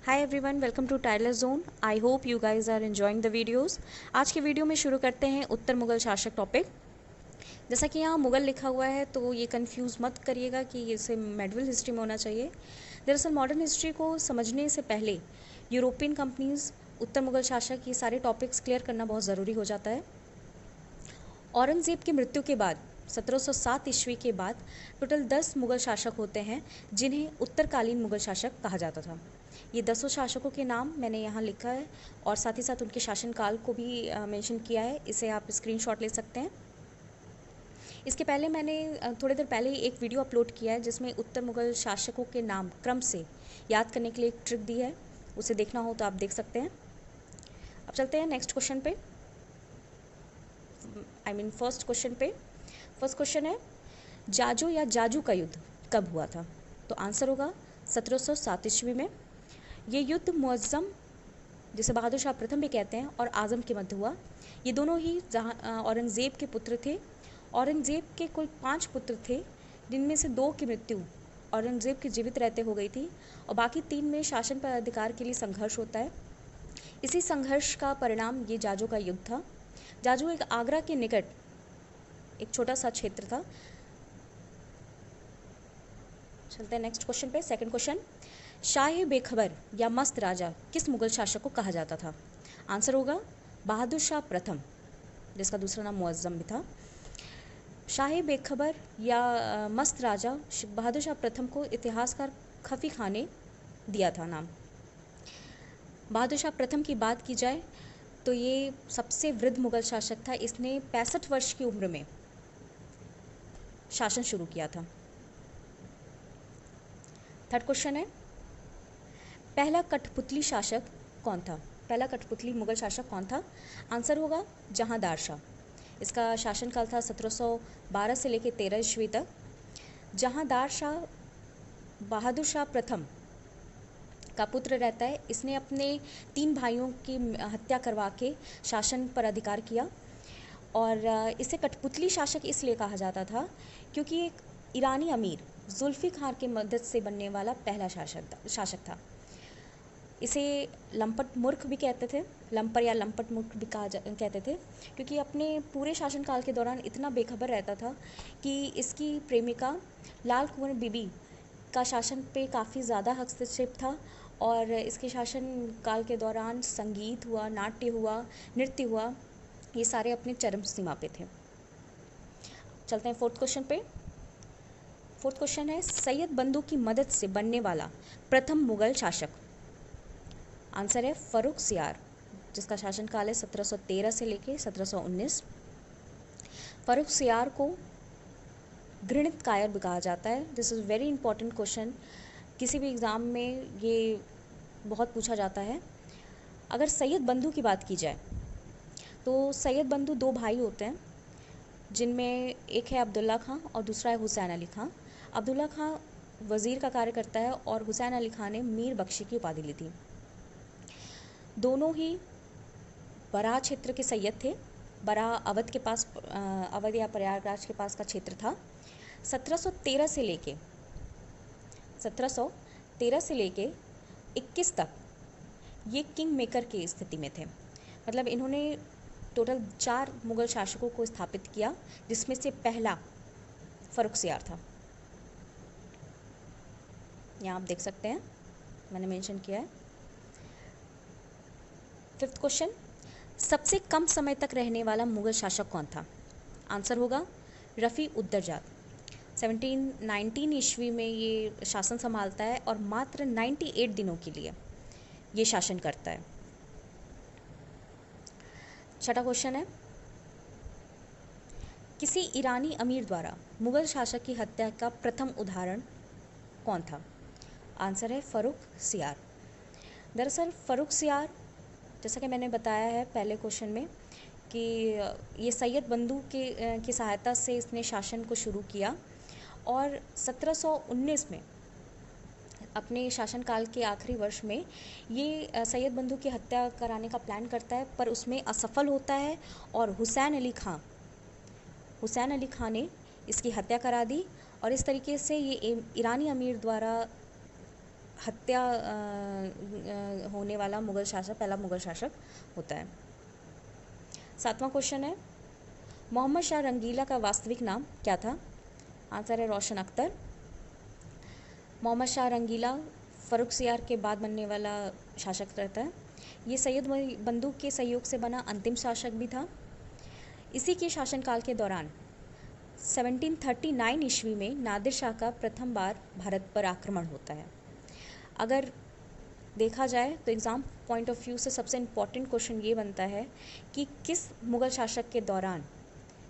Hi everyone, welcome to Tyler zone. I hope you guys are enjoying the videos. आज के video में शुरू करते हैं उत्तर मुगल शासक टॉपिक। जैसा कि यहाँ मुगल लिखा हुआ है तो ये कंफ्यूज मत करिएगा कि इसे मेडिवल हिस्ट्री में होना चाहिए। दरअसल मॉडर्न हिस्ट्री को समझने से पहले यूरोपियन कंपनीज, उत्तर मुगल शासक, ये सारे टॉपिक्स क्लियर करना बहुत ज़रूरी हो जाता है। औरंगज़ेब की मृत्यु के बाद 1707 ईस्वी के बाद टोटल 10 मुगल शासक होते हैं जिन्हें उत्तरकालीन मुगल शासक कहा जाता था। ये 10 शासकों के नाम मैंने यहाँ लिखा है और साथ ही साथ उनके शासनकाल को भी मेंशन किया है। इसे आप स्क्रीनशॉट ले सकते हैं। इसके पहले मैंने थोड़ी देर पहले ही एक वीडियो अपलोड किया है जिसमें उत्तर मुगल शासकों के नाम क्रम से याद करने के लिए एक ट्रिक दी है। उसे देखना हो तो आप देख सकते हैं। अब चलते हैं नेक्स्ट क्वेश्चन पे, फर्स्ट क्वेश्चन पे। फर्स्ट क्वेश्चन है, जाजो या जाजू का युद्ध कब हुआ था? तो आंसर होगा 1707 ईस्वी में। ये युद्ध मुअज़्ज़म, जिसे बहादुर शाह प्रथम भी कहते हैं, और आज़म के मध्य हुआ। ये दोनों ही औरंगज़ेब के पुत्र थे। औरंगज़ेब के कुल 5 पुत्र थे, जिनमें से 2 की मृत्यु औरंगज़ेब के जीवित रहते हो गई थी और बाकी 3 में शासन पर अधिकार के लिए संघर्ष होता है। इसी संघर्ष का परिणाम ये जाजो का युद्ध था। जाजो एक आगरा के निकट एक छोटा सा क्षेत्र था। चलते हैं नेक्स्ट क्वेश्चन पे। सेकंड क्वेश्चन, शाह बेखबर या मस्त राजा किस मुगल शासक को कहा जाता था? आंसर होगा बहादुर शाह प्रथम, जिसका दूसरा नाम मुअज़्ज़म भी था। शाह बेखबर या मस्त राजा बहादुर शाह प्रथम को इतिहासकार खफी खान ने दिया था नाम। बहादुर शाह प्रथम की बात की जाए तो ये सबसे वृद्ध मुगल शासक था। इसने 65 वर्ष की उम्र में शासन शुरू किया था। थर्ड क्वेश्चन है, पहला कठपुतली शासक कौन था? पहला कठपुतली मुगल शासक कौन था? आंसर होगा जहांदार शाह। इसका शासनकाल था 1712 से लेकर 13 ईस्वी तक। जहांदार शाह बहादुर शाह प्रथम का पुत्र रहता है। इसने अपने 3 भाइयों की हत्या करवा के शासन पर अधिकार किया और इसे कठपुतली शासक इसलिए कहा जाता था क्योंकि एक ईरानी अमीर जुल्फ़िकार की मदद से बनने वाला पहला शासक था। इसे लंपट मूर्ख भी कहते थे, लंपर या लंपट मूर्ख भी कहते थे, क्योंकि अपने पूरे शासनकाल के दौरान इतना बेखबर रहता था कि इसकी प्रेमिका लाल कुंवर बीबी का शासन पे काफ़ी ज़्यादा हस्तक्षेप था और इसके शासनकाल के दौरान संगीत हुआ, नाट्य हुआ, नृत्य हुआ, ये सारे अपने चरम सीमा पे थे। चलते हैं फोर्थ क्वेश्चन पे। फोर्थ क्वेश्चन है, सैयद बंदू की मदद से बनने वाला प्रथम मुगल शासक? आंसर है फ़र्रुखसियार, जिसका शासनकाल है 1713 से लेकर 1719। फ़र्रुखसियार को घृणित कायर भी कहा जाता है। This is very important question, किसी भी एग्ज़ाम में ये बहुत पूछा जाता है। अगर सैयद बंदू की बात की जाए तो सैयद बंदू 2 भाई होते हैं, जिनमें एक है अब्दुल्ला खां और दूसरा है हुसैन अली खां। अब्दुल्ला खां वज़ीर का कार्य करता है और हुसैन अली खां ने मीर बख्शी की उपाधि ली थी। दोनों ही बराह क्षेत्र के सैयद थे। बराह अवध के पास, अवध या प्रयागराज के पास का क्षेत्र था। 1713 से लेके 21 तक ये किंग मेकर की स्थिति में थे। मतलब इन्होंने टोटल 4 मुगल शासकों को स्थापित किया, जिसमें से पहला फ़र्रुखसियार था। यहाँ आप देख सकते हैं, मैंने मेंशन किया है। फिफ्थ क्वेश्चन, सबसे कम समय तक रहने वाला मुगल शासक कौन था? आंसर होगा रफ़ी उद्दरजात। 1719 ईस्वी में ये शासन संभालता है और मात्र 98 दिनों के लिए ये शासन करता है। छठा क्वेश्चन है, किसी ईरानी अमीर द्वारा मुगल शासक की हत्या का प्रथम उदाहरण कौन था? आंसर है फ़र्रुखसियार। दरअसल फ़र्रुखसियार, जैसा कि मैंने बताया है पहले क्वेश्चन में, कि ये सैयद बंदू की सहायता से इसने शासन को शुरू किया और 1719 में अपने शासनकाल के आखिरी वर्ष में ये सैयद बंदू की हत्या कराने का प्लान करता है, पर उसमें असफल होता है और हुसैन अली खां ने इसकी हत्या करा दी और इस तरीके से ये ईरानी अमीर द्वारा हत्या होने वाला मुग़ल शासक, पहला मुग़ल शासक होता है। 7वां क्वेश्चन है, मोहम्मद शाह रंगीला का वास्तविक नाम क्या था? आंसर है रोशन अख्तर। मोहम्मद शाह रंगीला फ़र्रुखसियार के बाद बनने वाला शासक रहता है। ये सैयद बंदूक के सहयोग से बना अंतिम शासक भी था। इसी के शासनकाल के दौरान 1739 ईस्वी में नादिर शाह का प्रथम बार भारत पर आक्रमण होता है। अगर देखा जाए तो एग्ज़ाम पॉइंट ऑफ व्यू से सबसे इम्पॉर्टेंट क्वेश्चन ये बनता है कि किस मुग़ल शासक के दौरान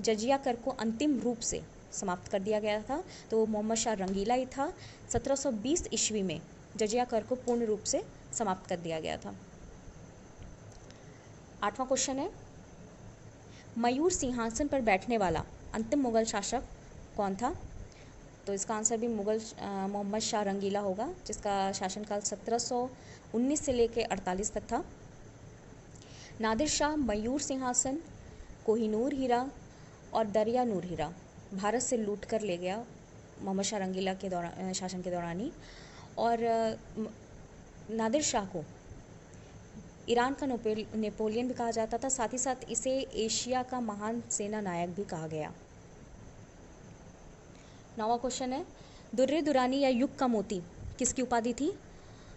जजिया कर को अंतिम रूप से समाप्त कर दिया गया था? तो वो मोहम्मद शाह रंगीला ही था। 1720 ईस्वी में जजिया कर को पूर्ण रूप से समाप्त कर दिया गया था। 8वां क्वेश्चन है, मयूर सिंहासन पर बैठने वाला अंतिम मुग़ल शासक कौन था? तो इसका आंसर भी मोहम्मद शाह रंगीला होगा, जिसका शासनकाल 1719 से लेकर 48 तक था। नादिर शाह मयूर सिंहासन, कोहिनूर हीरा और दरिया नूर हीरा भारत से लूट कर ले गया मोहम्मद शाह रंगीला के दौरान, शासन के दौरान ही। और नादिर शाह को ईरान का नेपोलियन भी कहा जाता था, साथ ही साथ इसे एशिया का महान सेना नायक भी कहा गया। 9वां क्वेश्चन है, दुर्रे दुरानी या युग का मोती किसकी उपाधि थी?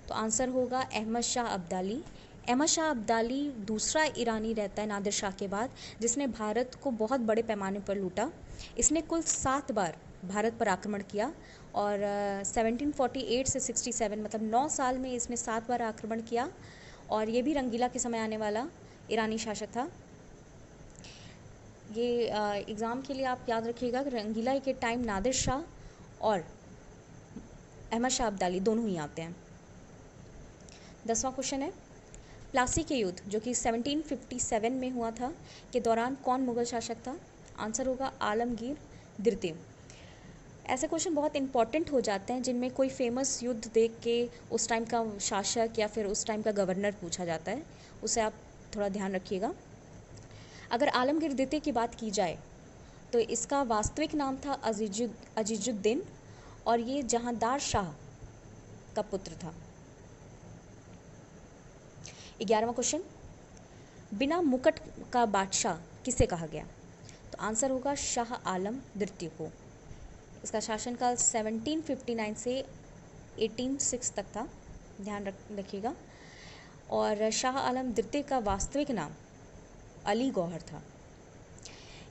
तो आंसर होगा अहमद शाह अब्दाली। अहमद शाह अब्दाली दूसरा ईरानी रहता है नादिर शाह के बाद जिसने भारत को बहुत बड़े पैमाने पर लूटा। इसने कुल 7 बार भारत पर आक्रमण किया और 1748 से 67 मतलब 9 साल में इसने 7 बार आक्रमण किया। और ये भी रंगीला के समय आने वाला ईरानी शासक था। ये एग्ज़ाम के लिए आप याद रखिएगा कि रंगीला के टाइम नादिर शाह और अहमद शाह अब्दाली दोनों ही आते हैं। 10वां क्वेश्चन है, प्लासी के युद्ध जो कि 1757 में हुआ था के दौरान कौन मुग़ल शासक था? आंसर होगा आलमगीर द्वितीय। ऐसे क्वेश्चन बहुत इंपॉर्टेंट हो जाते हैं जिनमें कोई फेमस युद्ध देख के उस टाइम का शासक या फिर उस टाइम का गवर्नर पूछा जाता है, उसे आप थोड़ा ध्यान रखिएगा। अगर आलमगीर द्वितीय की बात की जाए तो इसका वास्तविक नाम था अजीजुद्दीन और ये जहांदार शाह का पुत्र था। 11वां क्वेश्चन, बिना मुकुट का बादशाह किसे कहा गया? तो आंसर होगा शाह आलम द्वितीय को। इसका शासनकाल 1759 से 1806 तक था, ध्यान रखिएगा। और शाह आलम द्वितीय का वास्तविक नाम अली गौहर था।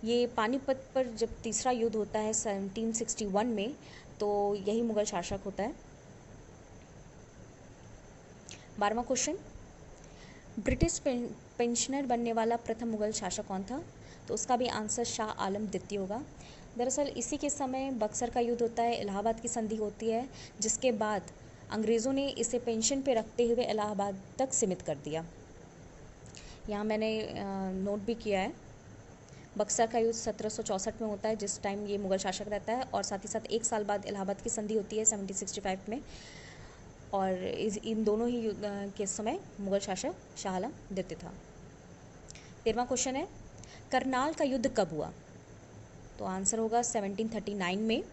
ये पानीपत पर जब तीसरा युद्ध होता है 1761 में, तो यही मुग़ल शासक होता है। 12वां क्वेश्चन, ब्रिटिश पेंशनर बनने वाला प्रथम मुग़ल शासक कौन था? तो उसका भी आंसर शाह आलम द्वितीय होगा। दरअसल इसी के समय बक्सर का युद्ध होता है, इलाहाबाद की संधि होती है, जिसके बाद अंग्रेज़ों ने इसे पेंशन पे रखते हुए इलाहाबाद तक सीमित कर दिया। यहाँ मैंने नोट भी किया है। बक्सर का युद्ध 1764 में होता है, जिस टाइम ये मुग़ल शासक रहता है, और साथ ही साथ 1 साल बाद इलाहाबाद की संधि होती है 1765 में, और इन दोनों ही युद्ध के समय मुग़ल शासक शाह आलम द्वितीय था। 13वां क्वेश्चन है, करनाल का युद्ध कब हुआ? तो आंसर होगा 1739 में।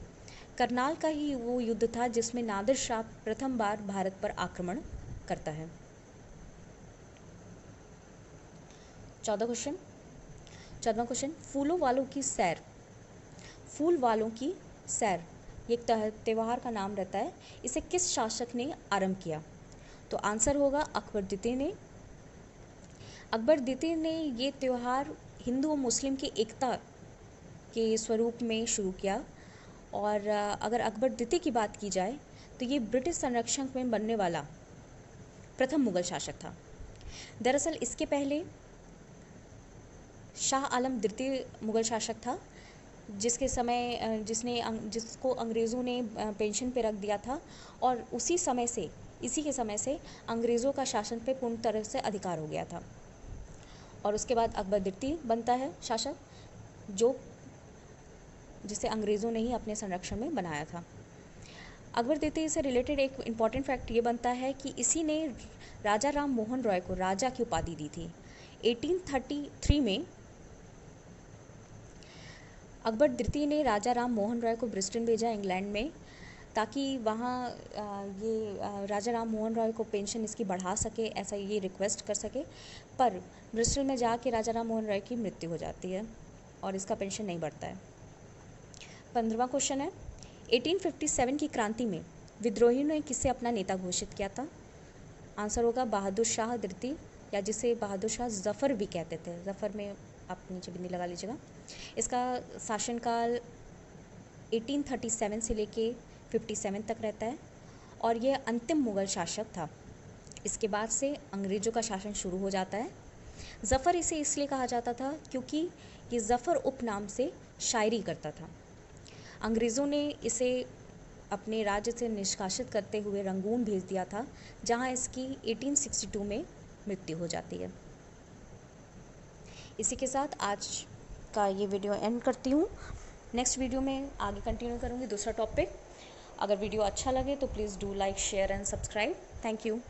करनाल का ही वो युद्ध था जिसमें नादिर शाह प्रथम बार भारत पर आक्रमण करता है। 14वां क्वेश्चन, फूलों वालों की सैर। फूल वालों की सैर ये एक त्यौहार का नाम रहता है, इसे किस शासक ने आरंभ किया? तो आंसर होगा अकबर द्वितीय ने। अकबर द्वितीय ने ये त्यौहार हिंदू और मुस्लिम की एकता के स्वरूप में शुरू किया। और अगर अकबर द्वितीय की बात की जाए तो ये ब्रिटिश संरक्षण में बनने वाला प्रथम मुग़ल शासक था। दरअसल इसके पहले शाह आलम द्वितीय मुग़ल शासक था, जिसको अंग्रेज़ों ने पेंशन पे रख दिया था, और इसी के समय से अंग्रेज़ों का शासन पे पूर्ण तरह से अधिकार हो गया था। और उसके बाद अकबर द्वितीय बनता है शासक, जिसे अंग्रेज़ों ने ही अपने संरक्षण में बनाया था। अकबर द्वितीय से रिलेटेड एक इम्पॉर्टेंट फैक्ट ये बनता है कि इसी ने राजा राम मोहन रॉय को राजा की उपाधि दी थी। 1833 में अकबर द्वितीय ने राजा राम मोहन रॉय को ब्रिस्टन भेजा, इंग्लैंड में, ताकि वहाँ राजा राम मोहन रॉय को पेंशन इसकी बढ़ा सके, ऐसा ये रिक्वेस्ट कर सके। पर ब्रिस्टल में जाके राजा राम मोहन रॉय की मृत्यु हो जाती है और इसका पेंशन नहीं बढ़ता है। 15वां क्वेश्चन है, 1857 की क्रांति में विद्रोहियों ने किसे अपना नेता घोषित किया था? आंसर होगा बहादुर शाह द्वितीय, या जिसे बहादुर शाह जफ़र भी कहते थे। जफ़र में आप नीचे बिंदी लगा लीजिएगा। इसका शासनकाल 1837 से लेके 57 तक रहता है और यह अंतिम मुगल शासक था। इसके बाद से अंग्रेज़ों का शासन शुरू हो जाता है। जफ़र इसे इसलिए कहा जाता था क्योंकि ये जफ़र उपनाम से शायरी करता था। अंग्रेज़ों ने इसे अपने राज्य से निष्कासित करते हुए रंगून भेज दिया था, जहां इसकी 1862 में मृत्यु हो जाती है। इसी के साथ आज का ये वीडियो एंड करती हूँ। नेक्स्ट वीडियो में आगे कंटिन्यू करूँगी दूसरा टॉपिक। अगर वीडियो अच्छा लगे तो please do like, share and subscribe. Thank you.